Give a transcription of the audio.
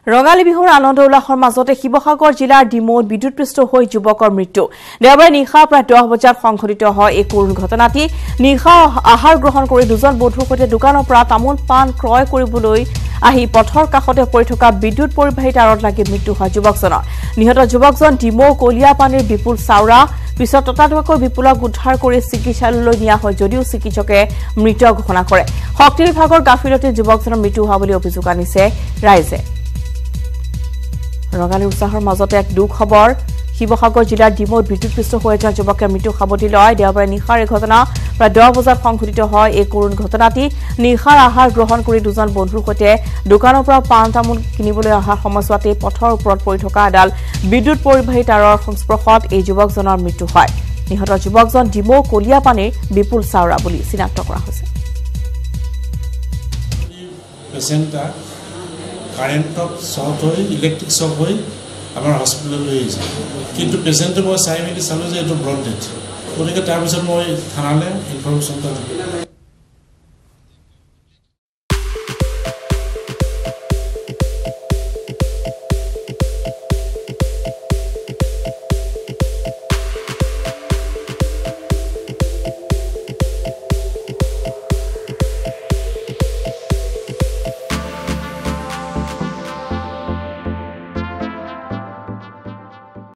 ৰঙালী বিহুৰ আনন্দ উল্লাসৰ মাজতে শিৱসাগৰ জিলাৰ ডিমৌত বিদ্যুৎপৃষ্ট হৈ যুৱকৰ মৃত্যু দেওবাৰে নিশা প্ৰায় 10 বজাত সংঘটিত হয় এই কৰুণ ঘটনাটি নিশা আহাৰ গ্ৰহণ কৰি দুজন বন্ধুৰ সৈতে দোকানৰ পৰা তামোল পাণ ক্ৰয় কৰিবলৈ আহি পথৰ কাষতে পৰি থকা বিদ্যুৎ পৰিবাহী তাৰত লাগি মৃত্যু হয় যুৱকজনৰ নিহত যুৱকজন ডিমৌ কলিয়াপানীৰ বিপুল চাওৰা পিছত ততাতৈয়াকৈ বিপুলক উদ্ধাৰ কৰি চিকিৎসালয়লৈ নিয়া হয় যদিও চিকিৎসকে মৃত ঘোষণা কৰে শক্তি বিভাগৰ গাফিলতি যুৱকজনৰ মৃত্যু হোৱা বুলি অভিযোগ আনিছে ৰাইজে ৰঙালী উৎসাহৰ মাজতে এক দুখ খবৰ শিৱসাগৰ জিলাৰ ডিমৌত বিদ্যুৎপৃষ্ট হৈ এজন যুৱকে মৃত্যু সাৱটি লয় দেওবাৰে নিশাৰ এই ঘটনা প্ৰায় 10 বজাত সংঘটিত হয় এই কৰুণ ঘটনাটি নিশাৰ আহাৰ গ্ৰহণ কৰি দুজন বন্ধুৰ সৈতে দোকানৰ পৰা পাণ তামোল কিনিবলৈ অহাৰ সময়ছোৱাতে পথৰ ওপৰত পৰি থকা এডাল বিদ্যুৎ পৰিবাহী তাৰৰ সংস্পৰ্শত এই যুৱকজনৰ মৃত্যু হয় নিহত যুৱকজন ডিমৌ কলিয়াপানীৰ বিপুল চাওৰা বুলি চিনাক্ত কৰা হৈছে কাৰেণ্টত শ্বক হৈ ইলেক্ট্ৰিক শ্বক হৈ আমাৰ হস্পিটেললৈ আহিছে কিন্তু পেচেণ্টটো মই চাই মেলি চালোঁ যে এইটো ব্লড ডেথ গতিকে তাৰপিছত মই থানালৈ ইনফৰ্মেশ্যনটো